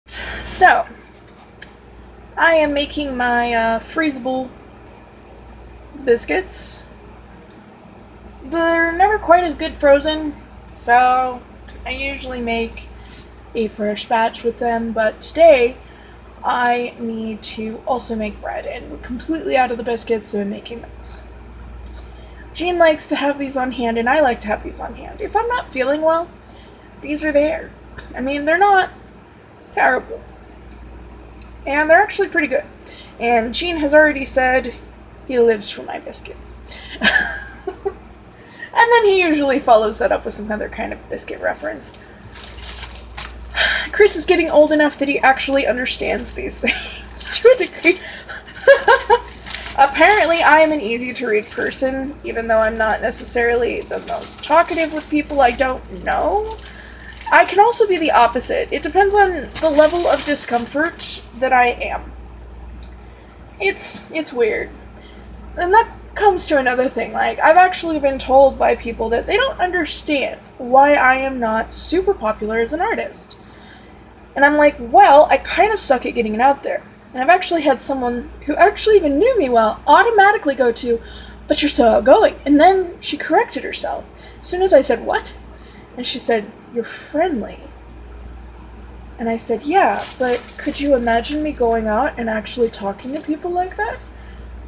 So, I am making my freezable biscuits. They're never quite as good frozen, so I usually make a fresh batch with them, but today I need to also make bread, and we're completely out of the biscuits, so I'm making this. Jean likes to have these on hand, and I like to have these on hand. If I'm not feeling well, these are there. I mean, they're not terrible. And they're actually pretty good. And Jean has already said he lives for my biscuits. And then he usually follows that up with some other kind of biscuit reference. Chris is getting old enough that he actually understands these things to a degree. Apparently, I am an easy-to-read person, even though I'm not necessarily the most talkative with people I don't know. I can also be the opposite. It depends on the level of discomfort that I am. It's weird. And that comes to another thing. Like, I've actually been told by people that they don't understand why I am not super popular as an artist. And I'm like, well, I kind of suck at getting it out there. And I've actually had someone who actually even knew me well automatically go to, but you're so outgoing. And then she corrected herself. As soon as I said, what? And she said, you're friendly. And I said, yeah, but could you imagine me going out and actually talking to people like that?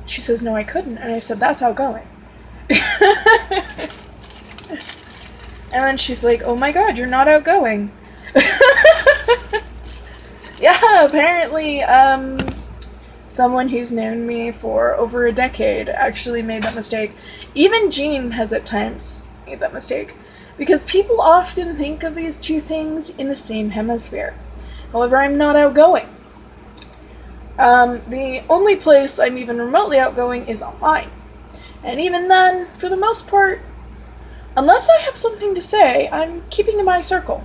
She says, no, I couldn't. And I said, that's outgoing. And then she's like, oh my god, you're not outgoing. Yeah, apparently, someone who's known me for over a decade actually made that mistake. Even Jean has at times made that mistake. Because people often think of these two things in the same hemisphere. However, I'm not outgoing. The only place I'm even remotely outgoing is online. And even then, for the most part, unless I have something to say, I'm keeping to my circle.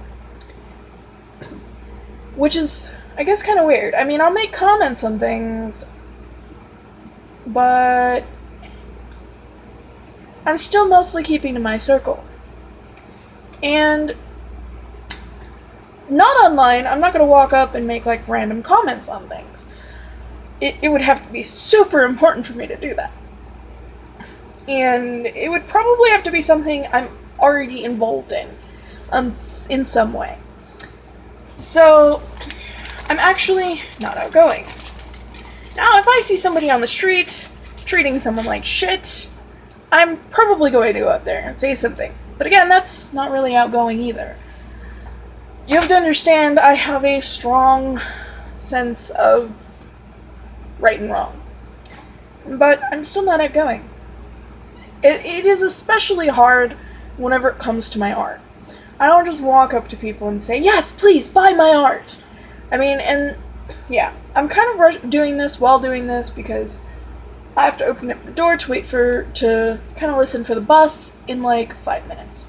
Which is, I guess, kind of weird. I mean, I'll make comments on things, but I'm still mostly keeping to my circle. And not online, I'm not going to walk up and make, like, random comments on things. It would have to be super important for me to do that. And it would probably have to be something I'm already involved in some way. So, I'm actually not outgoing. Now, if I see somebody on the street treating someone like shit, I'm probably going to go up there and say something. But again, that's not really outgoing either. You have to understand, I have a strong sense of right and wrong. But I'm still not outgoing. It is especially hard whenever it comes to my art. I don't just walk up to people and say, yes, please, buy my art. I mean, and yeah, I'm kind of doing this while doing this because I have to open up the door to to kind of listen for the bus in like 5 minutes.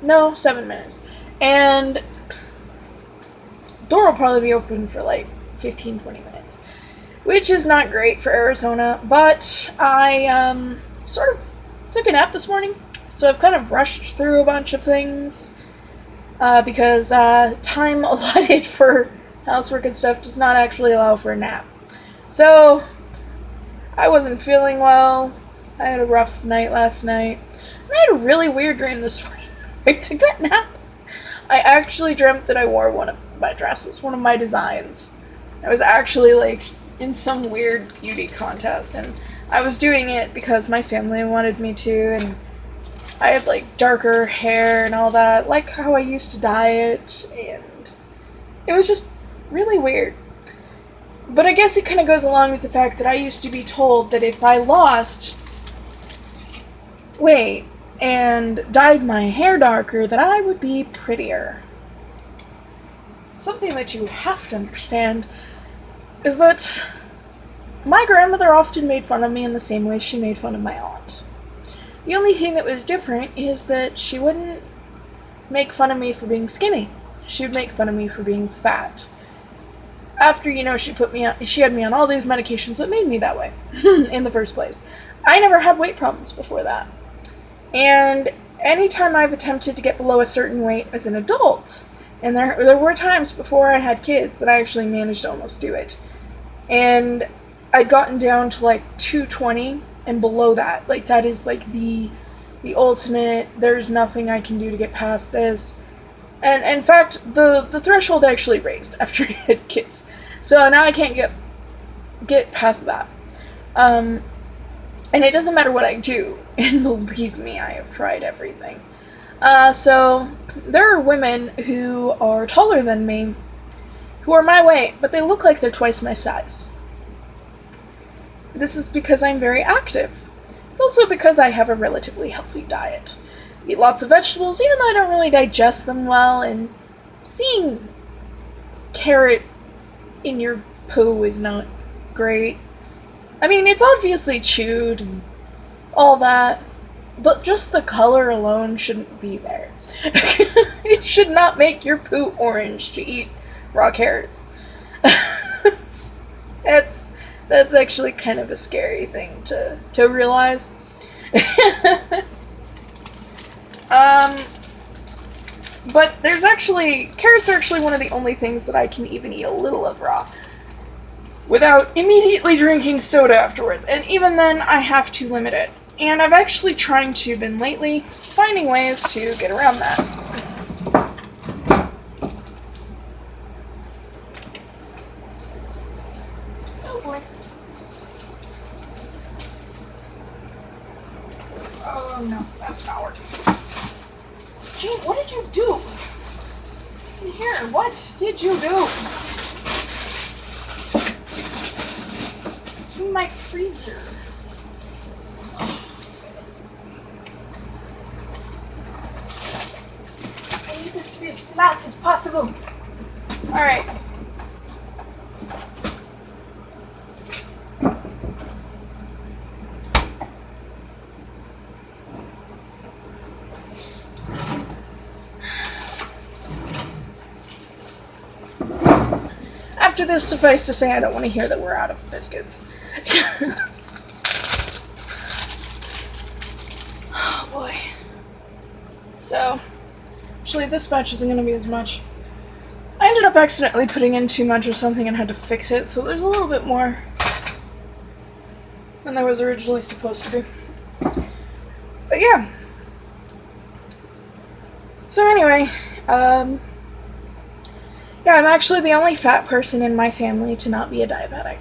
No, 7 minutes. And the door will probably be open for like 15, 20 minutes. Which is not great for Arizona, but I sort of took a nap this morning. So I've kind of rushed through a bunch of things because time allotted for housework and stuff does not actually allow for a nap. So I wasn't feeling well. I had a rough night last night. And I had a really weird dream this morning. I took that nap. I actually dreamt that I wore one of my dresses, one of my designs. I was actually like in some weird beauty contest, and I was doing it because my family wanted me to, and I had like darker hair and all that, like how I used to dye it, and it was just really weird. But I guess it kind of goes along with the fact that I used to be told that if I lost weight and dyed my hair darker, that I would be prettier. Something that you have to understand is that my grandmother often made fun of me in the same way she made fun of my aunt. The only thing that was different is that she wouldn't make fun of me for being skinny. She would make fun of me for being fat. After, she had me on all these medications that made me that way in the first place. I never had weight problems before that. And anytime I've attempted to get below a certain weight as an adult, And there were times before I had kids that I actually managed to almost do it. And I'd gotten down to like 220 and below that. Like that is like the ultimate, there's nothing I can do to get past this. And in fact, the threshold actually raised after I had kids. So now I can't get past that. And it doesn't matter what I do. And believe me, I have tried everything. So there are women who are taller than me, who are my weight, but they look like they're twice my size. This is because I'm very active. It's also because I have a relatively healthy diet. Eat lots of vegetables, even though I don't really digest them well, and seeing carrot in your poo is not great. I mean, it's obviously chewed and all that, but just the color alone shouldn't be there. It should not make your poo orange to eat raw carrots. That's actually kind of a scary thing to realize. But carrots are actually one of the only things that I can even eat a little of raw without immediately drinking soda afterwards. And even then, I have to limit it. And I've actually been lately finding ways to get around that. Oh boy. Oh no, that's not working. Gene, what did you do? In here, what did you do? In my freezer. Oh, goodness. I need this to be as flat as possible. Alright. After this, suffice to say, I don't want to hear that we're out of biscuits. Oh boy. So, actually this batch isn't going to be as much. I ended up accidentally putting in too much of something and had to fix it, so there's a little bit more than there was originally supposed to be. But yeah. So anyway, yeah, I'm actually the only fat person in my family to not be a diabetic.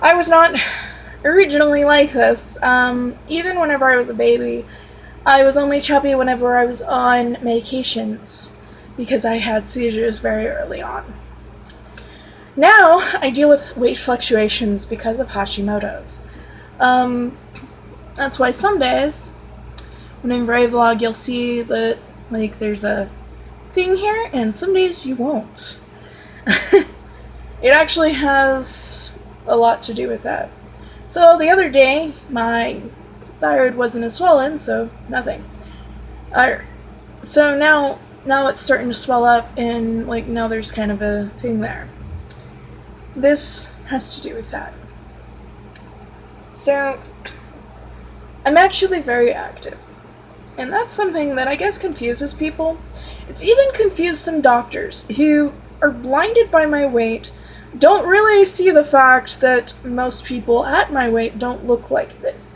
I was not originally like this. Even whenever I was a baby, I was only chubby whenever I was on medications because I had seizures very early on. Now, I deal with weight fluctuations because of Hashimoto's. That's why some days, whenever I vlog, you'll see that, like, there's a thing here, and some days you won't. It actually has a lot to do with that. So the other day, my thyroid wasn't as swollen, so nothing. So now it's starting to swell up, and like now there's kind of a thing there. This has to do with that. So I'm actually very active, and that's something that I guess confuses people. It's even confused some doctors who are blinded by my weight, don't really see the fact that most people at my weight don't look like this.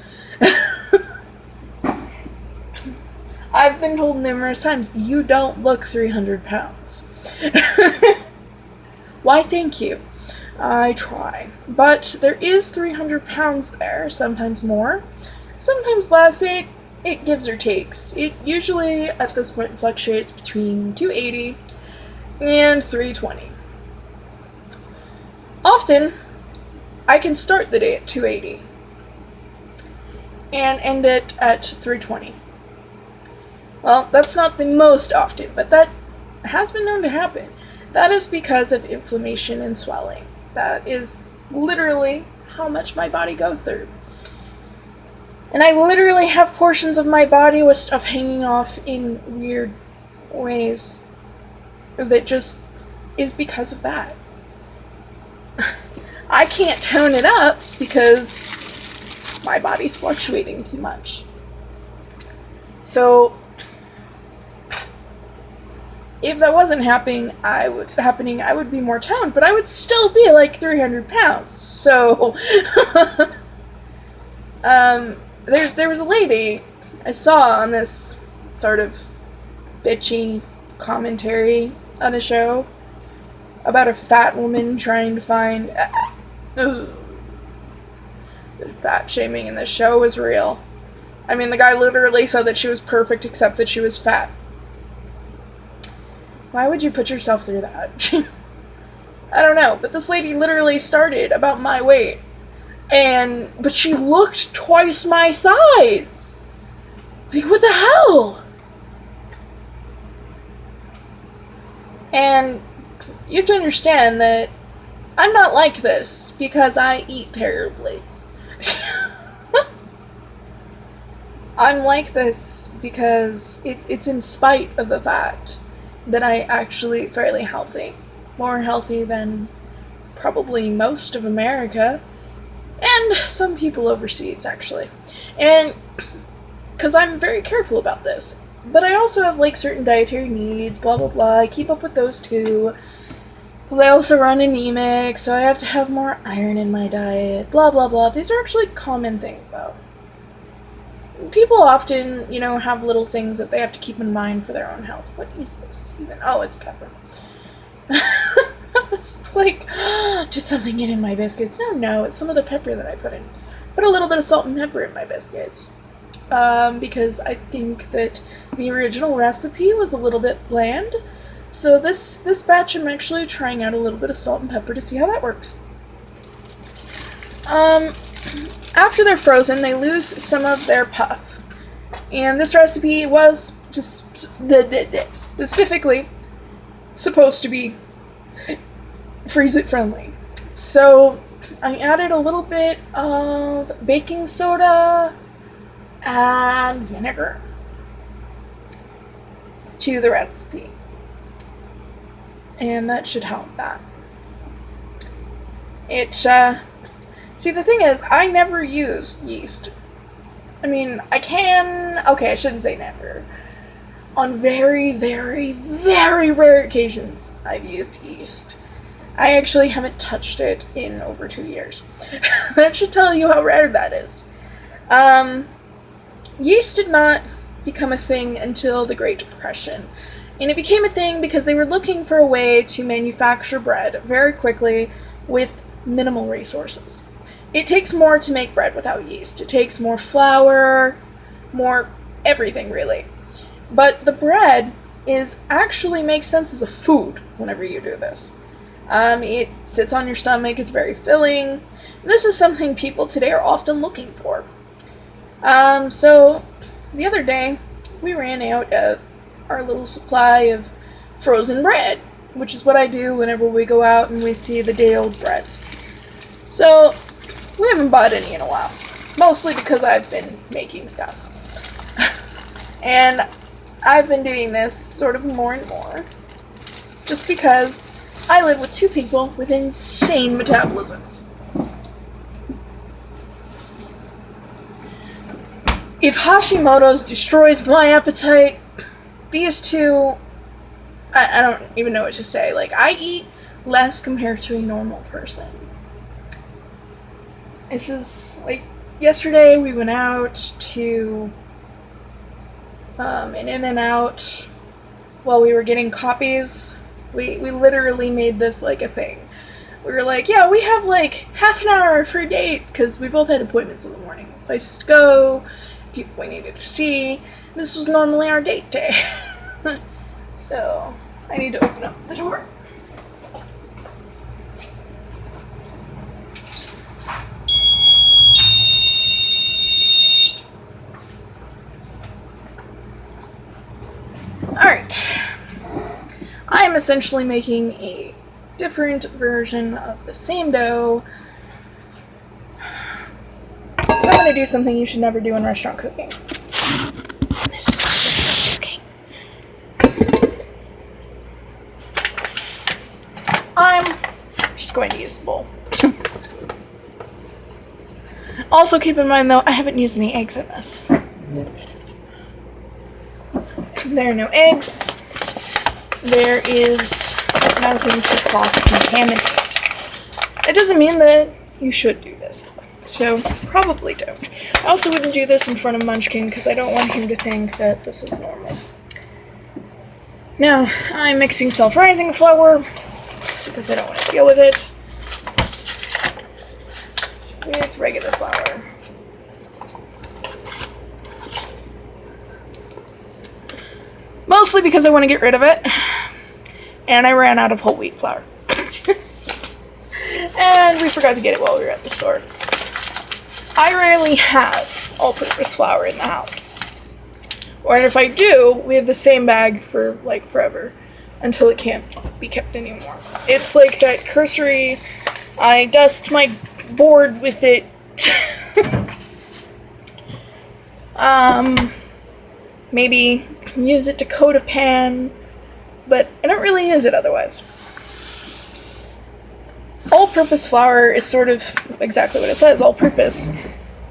I've been told numerous times, you don't look 300 pounds. Why, thank you. I try. But there is 300 pounds there, sometimes more, sometimes less. It gives or takes. It usually, at this point, fluctuates between 280 and 320. Often, I can start the day at 280 and end it at 320. Well, that's not the most often, but that has been known to happen. That is because of inflammation and swelling. That is literally how much my body goes through. And I literally have portions of my body with stuff hanging off in weird ways that just is because of that. I can't tone it up because my body's fluctuating too much. So if that wasn't happening, I would be more toned, but I would still be like 300 pounds. So, there was a lady I saw on this sort of bitchy commentary on a show about a fat woman trying to find. The fat shaming in this show was real. I mean, the guy literally said that she was perfect except that she was fat. Why would you put yourself through that? I don't know, but this lady literally started about my weight. But she looked twice my size. Like, what the hell? And you have to understand that I'm not like this because I eat terribly. I'm like this because it's in spite of the fact that I actually eat fairly healthy. More healthy than probably most of America. And some people overseas, actually. And because I'm very careful about this. But I also have, like, certain dietary needs, blah, blah, blah. I keep up with those, too. I also run anemic, so I have to have more iron in my diet, blah, blah, blah. These are actually common things, though. People often, have little things that they have to keep in mind for their own health. What is this, even? Oh, it's pepper. It's like, did something get in my biscuits? No, it's some of the pepper that I put in. Put a little bit of salt and pepper in my biscuits. Because I think that the original recipe was a little bit bland. So this batch I'm actually trying out a little bit of salt and pepper to see how that works. After they're frozen, they lose some of their puff. And this recipe was just specifically supposed to be freeze-it friendly. So I added a little bit of baking soda and vinegar to the recipe. And that should help that. See, the thing is, I never use yeast. I mean, I shouldn't say never. On very, very, very rare occasions, I've used yeast. I actually haven't touched it in over 2 years. That should tell you how rare that is. Yeast did not become a thing until the Great Depression. And it became a thing because they were looking for a way to manufacture bread very quickly with minimal resources. It takes more to make bread without yeast. It takes more flour, more everything, really. But the bread actually makes sense as a food whenever you do this. It sits on your stomach, it's very filling. This is something people today are often looking for. So the other day, we ran out of our little supply of frozen bread, which is what I do whenever we go out and we see the day-old breads. So we haven't bought any in a while, mostly because I've been making stuff. And I've been doing this sort of more and more, just because I live with two people with insane metabolisms. If Hashimoto's destroys my appetite, these two, I don't even know what to say. Like, I eat less compared to a normal person. This is, like, yesterday we went out to an In-N-Out while we were getting copies. We literally made this, like, a thing. We were like, yeah, we have, like, half an hour for a date, because we both had appointments in the morning. Places to go, people we needed to see. This was normally our date day. So, I need to open up the door. Alright. I'm essentially making a different version of the same dough. So I'm going to do something you should never do in restaurant cooking. This is not restaurant cooking. I'm just going to use the bowl. Also keep in mind though, I haven't used any eggs in this. There are no eggs. there is nothing to cross-contaminate. It doesn't mean that you should do this, so probably don't. I also wouldn't do this in front of Munchkin because I don't want him to think that this is normal. Now, I'm mixing self-rising flour because I don't want to deal with it with regular flour. Mostly because I want to get rid of it, and I ran out of whole wheat flour. And we forgot to get it while we were at the store. I rarely have all-purpose flour in the house. Or if I do, we have the same bag for, like, forever. Until it can't be kept anymore. It's like that cursory, I dust my board with it. Maybe use it to coat a pan, but I don't really use it otherwise. All-purpose flour is sort of exactly what it says, all-purpose.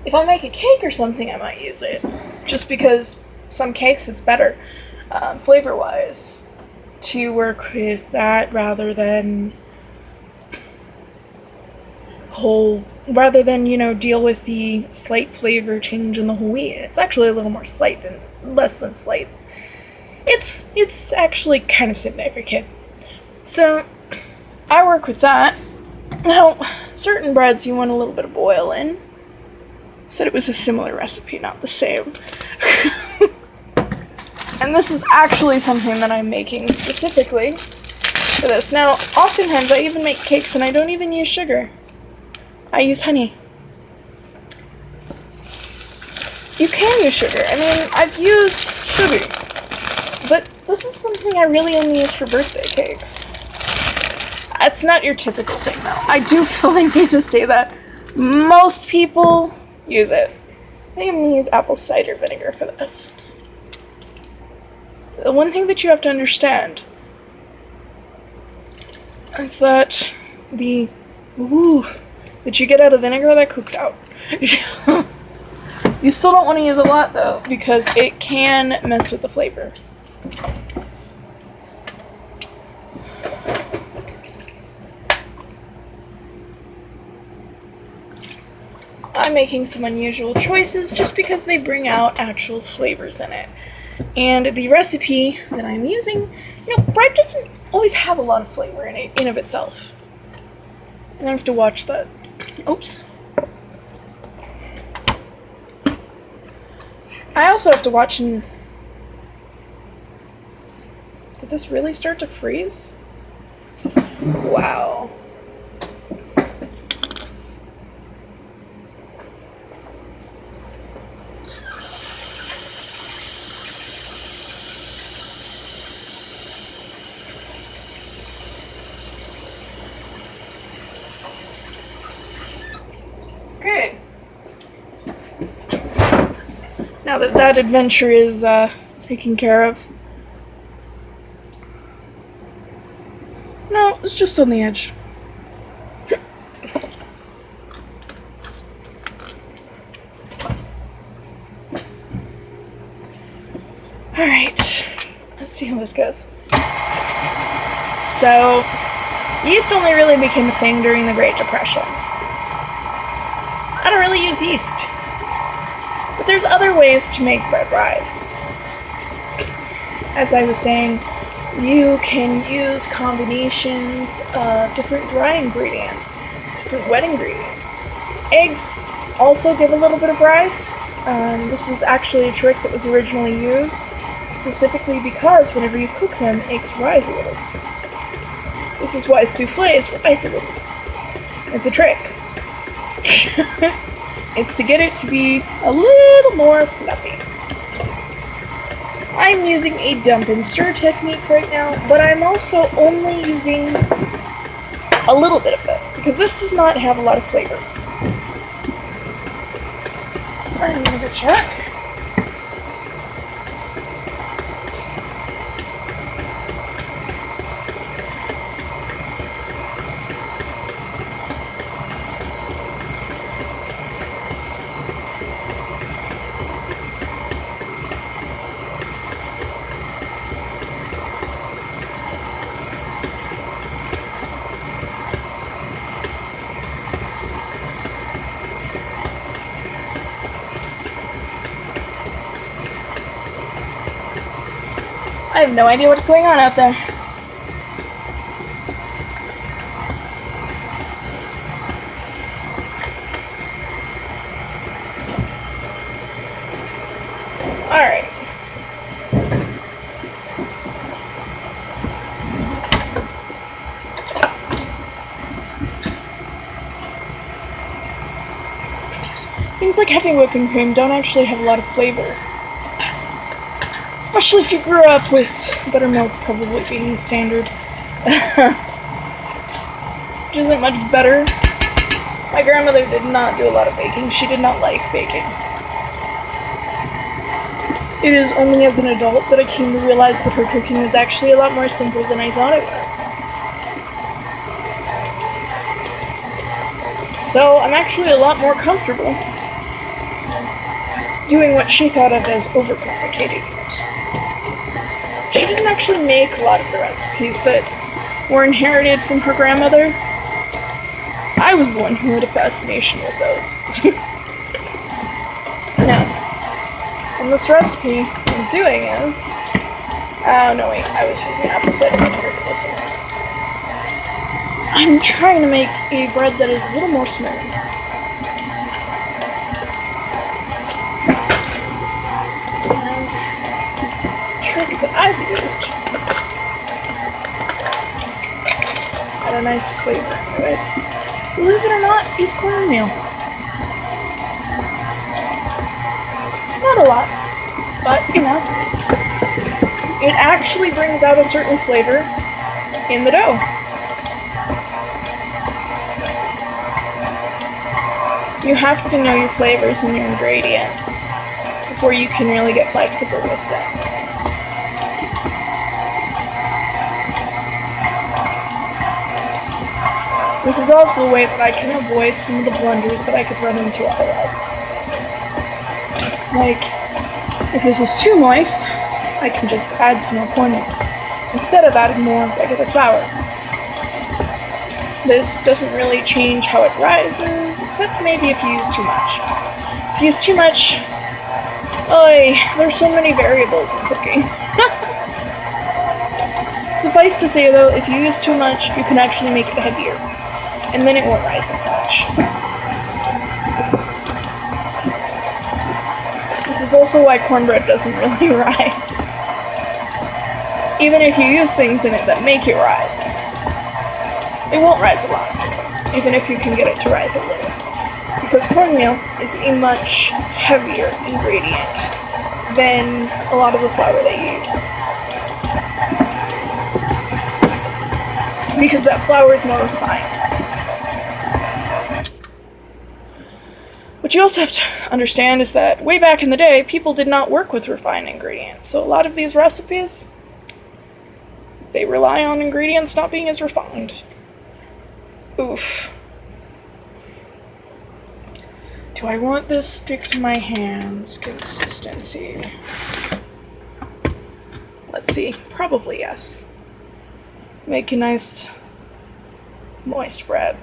If I make a cake or something, I might use it. Just because some cakes it's better, flavor-wise, to work with that rather than deal with the slight flavor change in the whole wheat. It's actually a little more slight than, less than slight. It's actually kind of significant. So, I work with that. Now, certain breads you want a little bit of boil in. Said it was a similar recipe, not the same. And this is actually something that I'm making specifically for this. Now, oftentimes I even make cakes and I don't even use sugar. I use honey. You can use sugar. I mean, I've used sugar. But this is something I really only use for birthday cakes. It's not your typical thing, though. I do feel the need to say that. Most people use it. I think I'm going to use apple cider vinegar for this. The one thing that you have to understand is that the woof that you get out of vinegar, that cooks out. You still don't want to use a lot, though, because it can mess with the flavor. I'm making some unusual choices just because they bring out actual flavors in it. And the recipe that I'm using, bread doesn't always have a lot of flavor in it, in of itself. And I have to watch that. Oops. I also have to watch and... Did this really start to freeze? Wow. Okay. Now that that adventure is taken care of. No, it's just on the edge. Alright, let's see how this goes. So, yeast only really became a thing during the Great Depression. I don't really use yeast. But there's other ways to make bread rise. As I was saying, you can use combinations of different dry ingredients, different wet ingredients. Eggs also give a little bit of rise. This is actually a trick that was originally used specifically because whenever you cook them, eggs rise a little. This is why soufflés rise a little. It's a trick. It's to get it to be a little more fluffy. I'm using a dump and stir technique right now, but I'm also only using a little bit of this because this does not have a lot of flavor. I'm gonna go check. I have no idea what's going on out there. Alright. Things like heavy whipping cream don't actually have a lot of flavor. Especially if you grew up with buttermilk probably being the standard. Which isn't much better. My grandmother did not do a lot of baking. She did not like baking. It is only as an adult that I came to realize that her cooking was actually a lot more simple than I thought it was. So I'm actually a lot more comfortable doing what she thought of as overcomplicating it. She didn't actually make a lot of the recipes that were inherited from her grandmother. I was the one who had a fascination with those. Now, and this recipe I'm doing is... Oh, no, wait, I was using apple cider vinegar for this one. I'm trying to make a bread that is a little more smooth. That I've used got a nice flavor to it. Believe it or not, use cornmeal. Not a lot, but enough. It actually brings out a certain flavor in the dough. You have to know your flavors and your ingredients before you can really get flexible with them. This is also a way that I can avoid some of the blunders that I could run into otherwise. Like, if this is too moist, I can just add some more cornmeal, instead of adding more regular flour. This doesn't really change how it rises, except maybe if you use too much. If you use too much, there's so many variables in cooking. Suffice to say though, if you use too much, you can actually make it heavier. And then it won't rise as much. This is also why cornbread doesn't really rise. Even if you use things in it that make it rise, it won't rise a lot, even if you can get it to rise a little. Because cornmeal is a much heavier ingredient than a lot of the flour that you use. Because that flour is more refined. What you also have to understand is that way back in the day, people did not work with refined ingredients. So a lot of these recipes, they rely on ingredients not being as refined. Oof. Do I want this stick to my hands consistency? Let's see. Probably yes. Make a nice moist bread.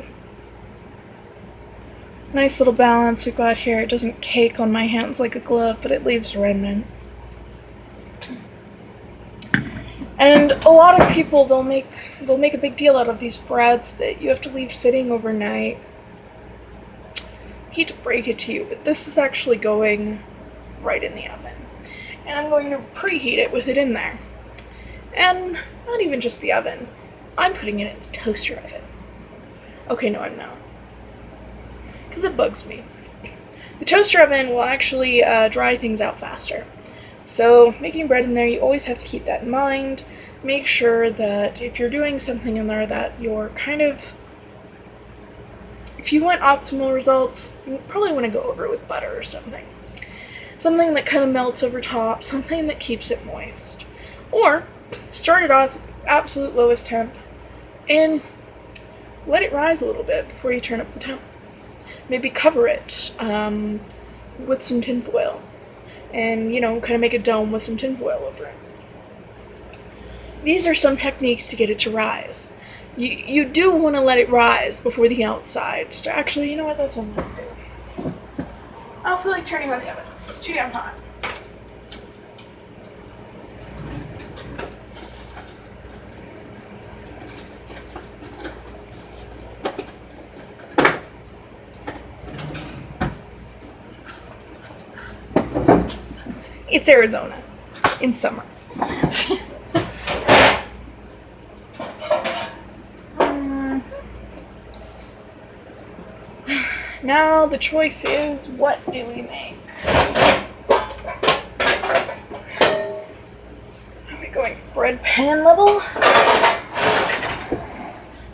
Nice little balance we've got here. It doesn't cake on my hands like a glove, but it leaves remnants. And a lot of people, they'll make a big deal out of these breads that you have to leave sitting overnight. I hate to break it to you, but this is actually going right in the oven. And I'm going to preheat it with it in there. And not even just the oven. I'm putting it in the toaster oven. Okay, no, I'm not. Because it bugs me. The toaster oven will actually dry things out faster. So making bread in there, you always have to keep that in mind. Make sure that if you're doing something in there that you're if you want optimal results, you probably want to go over it with butter or something. Something that kind of melts over top, something that keeps it moist. Or start it off at absolute lowest temp and let it rise a little bit before you turn up the temp. Maybe cover it with some tin foil and, kind of make a dome with some tin foil over it. These are some techniques to get it to rise. You do want to let it rise before the outside. So actually, you know what, that's what I'm going to do. I feel like turning on the oven. It's too damn hot. It's Arizona in summer. Now the choice is, what do we make? Are we going bread pan level?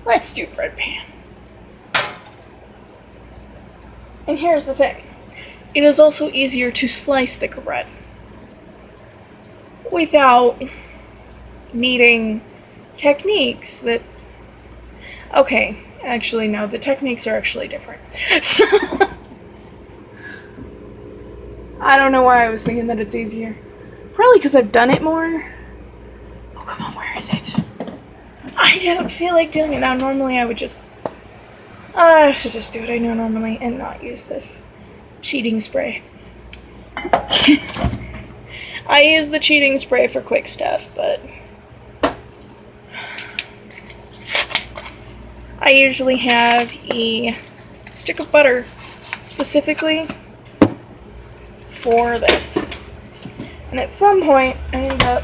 Let's do bread pan. And here's the thing. It is also easier to slice thicker bread without needing techniques that... Okay, actually no, the techniques are actually different. So, I don't know why I was thinking that it's easier. Probably because I've done it more. Oh, come on, where is it? I don't feel like doing it now. Normally I would just... I should just do what I know normally and not use this cheating spray. I use the cheating spray for quick stuff, but I usually have a stick of butter specifically for this. And at some point I end up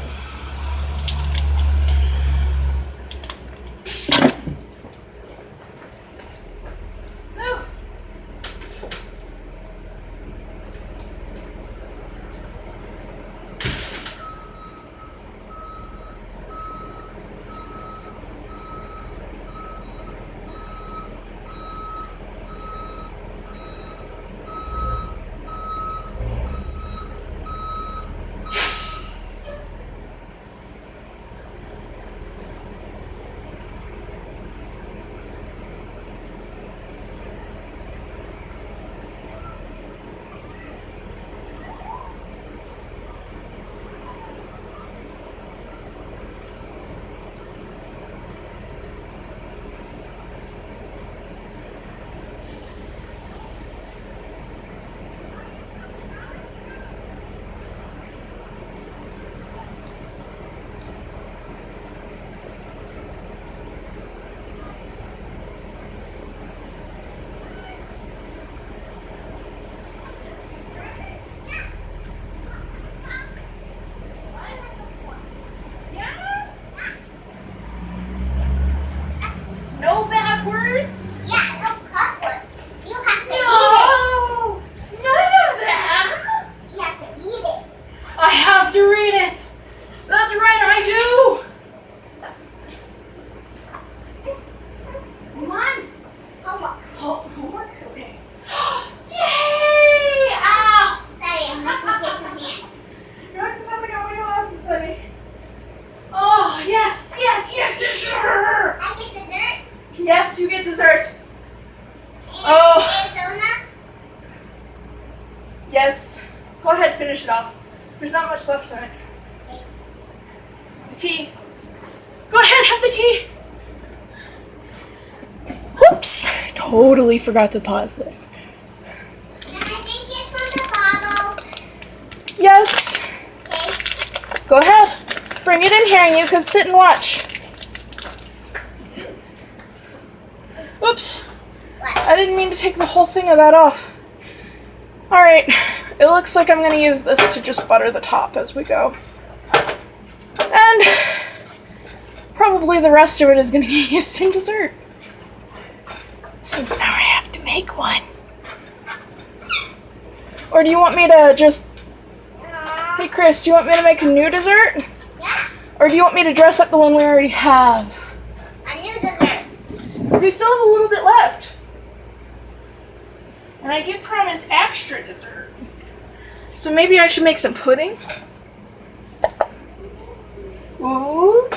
Yes, you get dessert. Oh. Arizona? Yes. Go ahead, finish it off. There's not much left in it. The tea. Go ahead, have the tea. Whoops. Totally forgot to pause this. Can I take it from the bottle? Yes. Okay. Go ahead. Bring it in here and you can sit and watch. Oops. What? I didn't mean to take the whole thing of that off. Alright, it looks like I'm going to use this to just butter the top as we go. And probably the rest of it is going to get used in dessert. Since now I have to make one. Or do you want me to just... Hey Chris, do you want me to make a new dessert? Yeah. Or do you want me to dress up the one we already have? A new dessert. Because we still have a little bit left. And I did promise extra dessert. So maybe I should make some pudding? Ooh.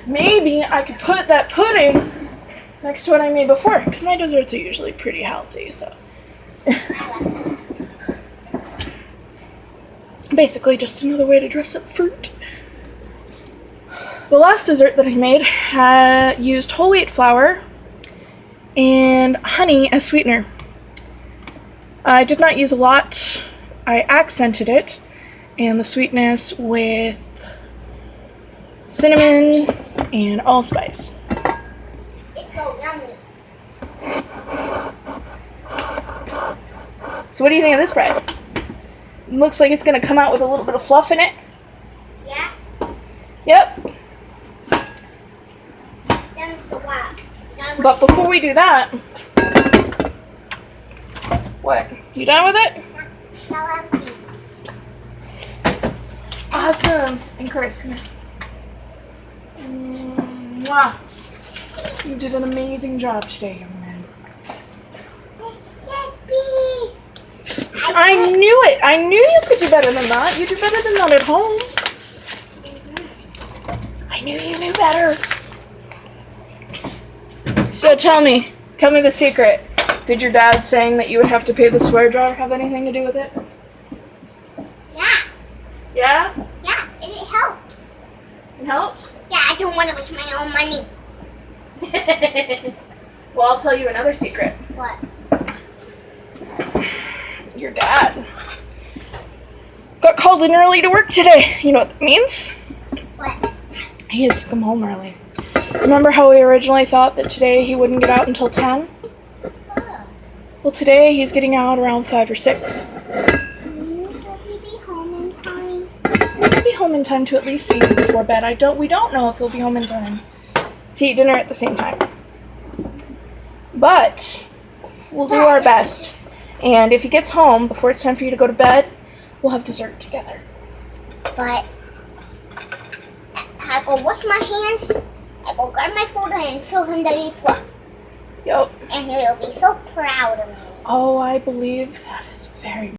Maybe I could put that pudding next to what I made before. Because my desserts are usually pretty healthy, so. Basically just another way to dress up fruit. The last dessert that I made used whole wheat flour and honey as sweetener. I did not use a lot. I accented it and the sweetness with cinnamon and allspice. It's so yummy. So what do you think of this bread? looks like it's going to come out with a little bit of fluff in it. Yeah? Yep. That's the one. But before we do that, what? You done with it? Shall empty. Awesome. And Chris, come here. Mwah. You did an amazing job today, young man. Yippee! I knew it. I knew you could do better than that. You do better than that at home. I knew you knew better. So tell me the secret. Did your dad saying that you would have to pay the swear jar have anything to do with it? Yeah. Yeah? Yeah, it helped. It helped? Yeah, I don't want to waste my own money. Well, I'll tell you another secret. What? Your dad got called in early to work today. You know what that means? What? He had to come home early. Remember how we originally thought that today he wouldn't get out until 10? Oh. Well, today he's getting out around 5 or 6. Will he be home in time? He'll be home in time to at least see you before bed. We don't know if he'll be home in time to eat dinner at the same time. But we'll do our best. And if he gets home before it's time for you to go to bed, we'll have dessert together. But I go wash my hands, I go grab my folder and show him the report. Yup. And he'll be so proud of me. Oh, I believe that is very